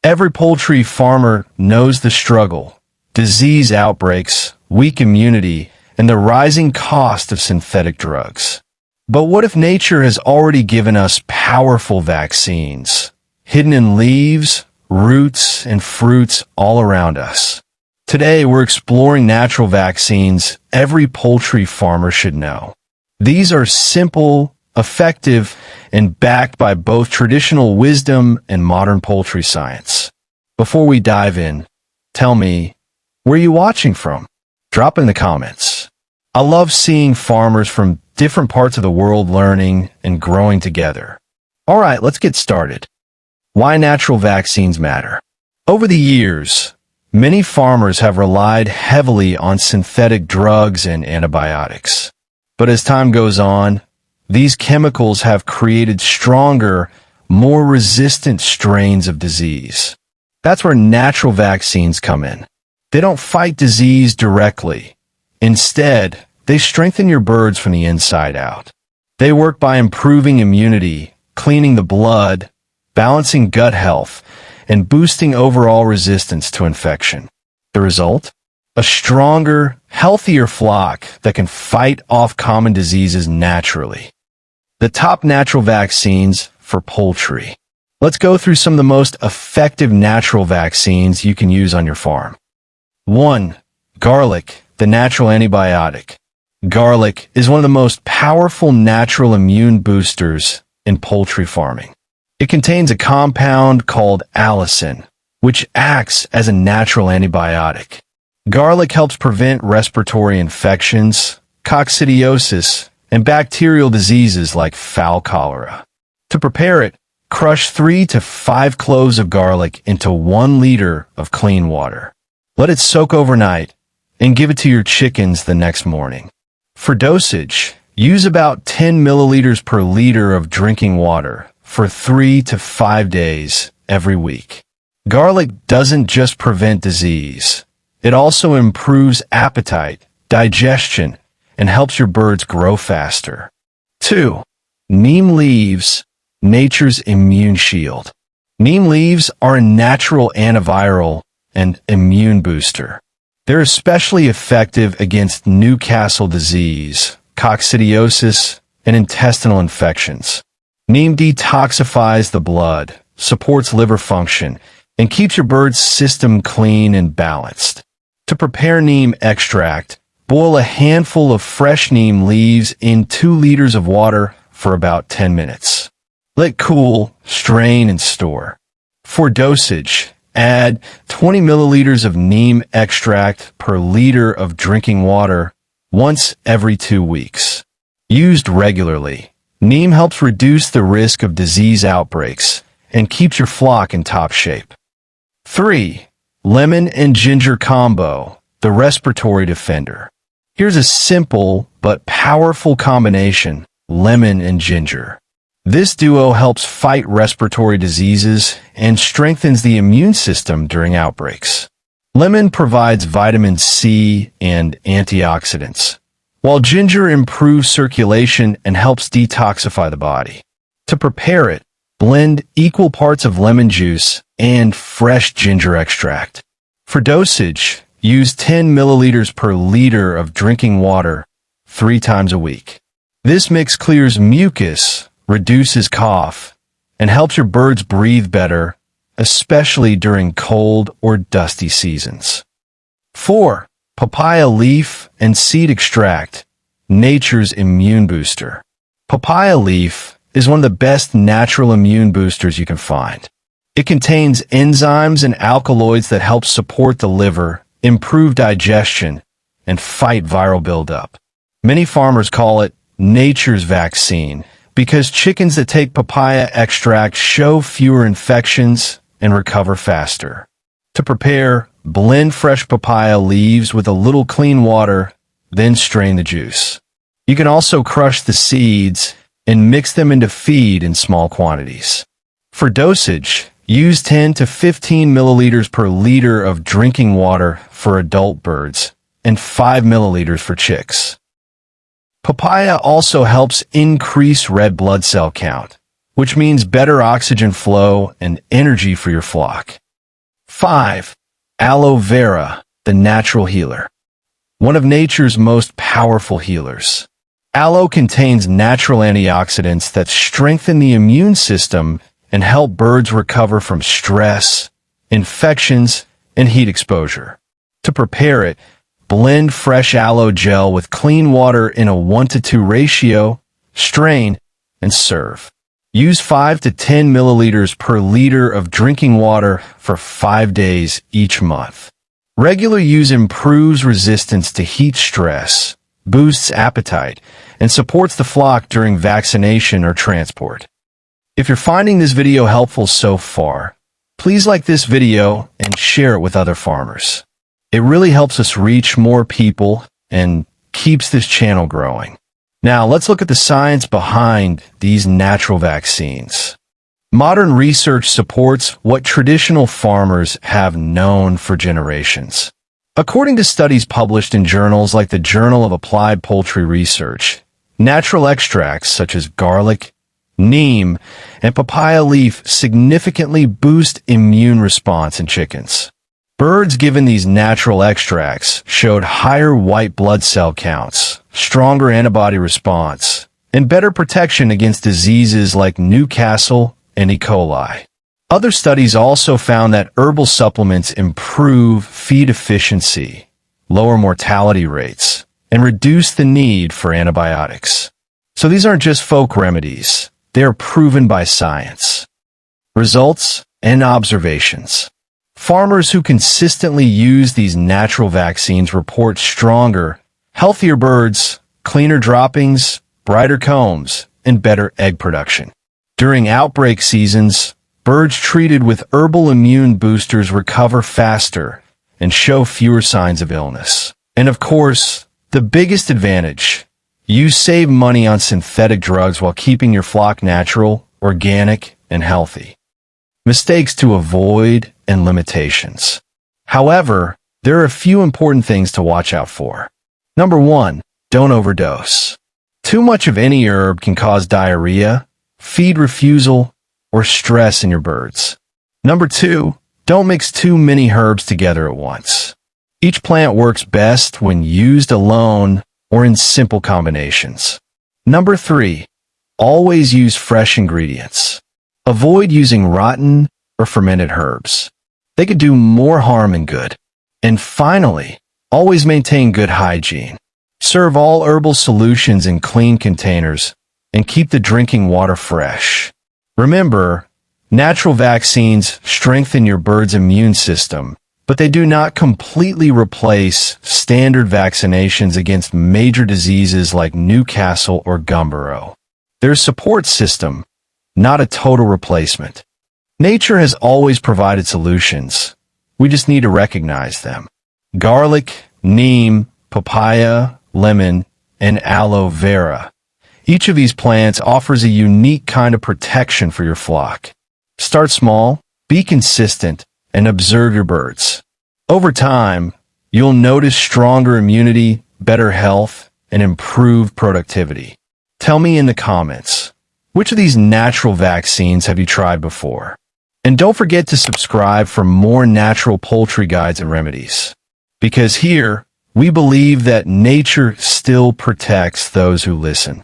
Every poultry farmer knows the struggle: disease outbreaks, weak immunity, and the rising cost of synthetic drugs. But what if nature has already given us powerful vaccines, hidden in leaves, roots, and fruits all around us? Today, we're exploring natural vaccines every poultry farmer should know. These are simple, effective, and backed by both traditional wisdom and modern poultry science. Before we dive in, tell me, where are you watching from? Drop in the comments. I love seeing farmers from different parts of the world learning and growing together. All right, let's get started. Why natural vaccines matter. Over the years, many farmers have relied heavily on synthetic drugs and antibiotics. But as time goes on, these chemicals have created stronger, more resistant strains of disease. That's where natural vaccines come in. They don't fight disease directly. Instead, they strengthen your birds from the inside out. They work by improving immunity, cleaning the blood, balancing gut health, and boosting overall resistance to infection. The result? A stronger, healthier flock that can fight off common diseases naturally. The top natural vaccines for poultry. Let's go through some of the most effective natural vaccines you can use on your farm. 1. Garlic, the natural antibiotic. Garlic is one of the most powerful natural immune boosters in poultry farming. It contains a compound called allicin, which acts as a natural antibiotic. Garlic helps prevent respiratory infections, coccidiosis, and bacterial diseases like fowl cholera. To prepare it, crush 3 to 5 cloves of garlic into 1 liter of clean water. Let it soak overnight and give it to your chickens the next morning. For dosage, use about 10 milliliters per liter of drinking water for 3 to 5 days every week. Garlic doesn't just prevent disease. It also improves appetite, digestion, and helps your birds grow faster. 2. Neem leaves, nature's immune shield. Neem leaves are a natural antiviral and immune booster. They're especially effective against Newcastle disease, coccidiosis, and intestinal infections. Neem detoxifies the blood, supports liver function, and keeps your bird's system clean and balanced. To prepare neem extract, boil a handful of fresh neem leaves in 2 liters of water for about 10 minutes. Let cool, strain, and store. For dosage, add 20 milliliters of neem extract per liter of drinking water once every 2 weeks. Used regularly, neem helps reduce the risk of disease outbreaks and keeps your flock in top shape. 3. Lemon and ginger combo, the respiratory defender. Here's a simple but powerful combination: lemon and ginger. This duo helps fight respiratory diseases and strengthens the immune system during outbreaks. Lemon provides vitamin C and antioxidants, while ginger improves circulation and helps detoxify the body. To prepare it, blend equal parts of lemon juice and fresh ginger extract. For dosage, use 10 milliliters per liter of drinking water 3 times a week. This mix clears mucus, reduces cough, and helps your birds breathe better, especially during cold or dusty seasons. 4. Papaya leaf and seed extract, nature's immune booster. Papaya leaf is one of the best natural immune boosters you can find. It contains enzymes and alkaloids that help support the liver, improve digestion, and fight viral buildup. Many farmers call it nature's vaccine because chickens that take papaya extract show fewer infections and recover faster. To prepare, blend fresh papaya leaves with a little clean water, then strain the juice. You can also crush the seeds and mix them into feed in small quantities. For dosage, use 10 to 15 milliliters per liter of drinking water for adult birds and 5 milliliters for chicks. Papaya also helps increase red blood cell count, which means better oxygen flow and energy for your flock. 5. Aloe vera, the natural healer. One of nature's most powerful healers. Aloe contains natural antioxidants that strengthen the immune system and help birds recover from stress, infections, and heat exposure. To prepare it, blend fresh aloe gel with clean water in a 1:2 ratio, strain, and serve. Use 5 to 10 milliliters per liter of drinking water for 5 days each month. Regular use improves resistance to heat stress, boosts appetite, and supports the flock during vaccination or transport. If you're finding this video helpful so far, please like this video and share it with other farmers. It really helps us reach more people and keeps this channel growing. Now, let's look at the science behind these natural vaccines. Modern research supports what traditional farmers have known for generations. According to studies published in journals like the Journal of Applied Poultry Research, natural extracts such as garlic, neem, and papaya leaf significantly boost immune response in chickens. Birds given these natural extracts showed higher white blood cell counts, stronger antibody response, and better protection against diseases like Newcastle and E. coli. Other studies also found that herbal supplements improve feed efficiency, lower mortality rates, and reduce the need for antibiotics. So these aren't just folk remedies, they are proven by science. Results and observations. Farmers who consistently use these natural vaccines report stronger, healthier birds, cleaner droppings, brighter combs, and better egg production. During outbreak seasons, birds treated with herbal immune boosters recover faster and show fewer signs of illness. And of course, the biggest advantage, you save money on synthetic drugs while keeping your flock natural, organic, and healthy. Mistakes to avoid and limitations. However, there are a few important things to watch out for. Number 1, don't overdose. Too much of any herb can cause diarrhea, feed refusal, or stress in your birds. Number 2, don't mix too many herbs together at once. Each plant works best when used alone or in simple combinations. Number 3, always use fresh ingredients. Avoid using rotten or fermented herbs. They could do more harm than good. And finally, always maintain good hygiene. Serve all herbal solutions in clean containers and keep the drinking water fresh. Remember, natural vaccines strengthen your bird's immune system, but they do not completely replace standard vaccinations against major diseases like Newcastle or Gumboro. They're a support system, not a total replacement. Nature has always provided solutions. We just need to recognize them. Garlic, neem, papaya, lemon, and aloe vera. Each of these plants offers a unique kind of protection for your flock. Start small, be consistent, and observe your birds. Over time, you'll notice stronger immunity, better health, and improved productivity. Tell me in the comments, which of these natural vaccines have you tried before? And don't forget to subscribe for more natural poultry guides and remedies. Because here, we believe that nature still protects those who listen.